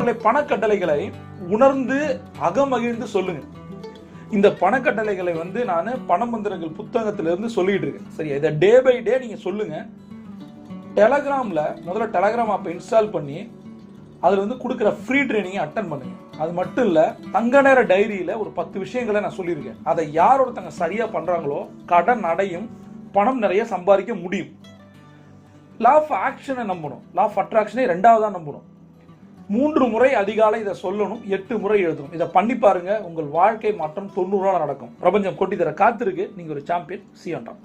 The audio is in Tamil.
நண்பர்களை பணக்கட்டளைகளை உணர்ந்து அகமகிழ்ந்து சொல்லுங்க. இந்த பணக்கட்டளைகளை நான் பணமந்திரங்கள் புத்தகத்திலிருந்து சொல்லிட்டு இருக்கேன். சரி, இதை டே பை டே நீங்க சொல்லுங்க. டெலகிராம்ல முதல்ல டெலகிராம் ஆப்பை இன்ஸ்டால் பண்ணி அதுல கொடுக்குற ஃப்ரீ ட்ரைனிங்கை அட்டன் பண்ணுங்க. அது மட்டும் இல்ல, தங்க நேர டைரியில ஒரு 10 விஷயங்களை நான் சொல்லியிருக்கேன். அதை யார் ஒருத்தங்க சரியா பண்றாங்களோ கடன் அடையும், பணம் நிறைய சம்பாதிக்க முடியும். லா ஆஃப் ஆக்ஷனை நம்பணும், லா ஆஃப் அட்ராக்ஷனை 2வதா நம்பணும். 3 முறை அதிகாலை இதை சொல்லணும், 8 முறை எழுதணும். இதை பண்ணி பாருங்க, உங்கள் வாழ்க்கை மாற்றம் 90 நாள் நடக்கும். பிரபஞ்சம் கொட்டி தர காத்திருக்கு. நீங்க ஒரு champion. See you on top.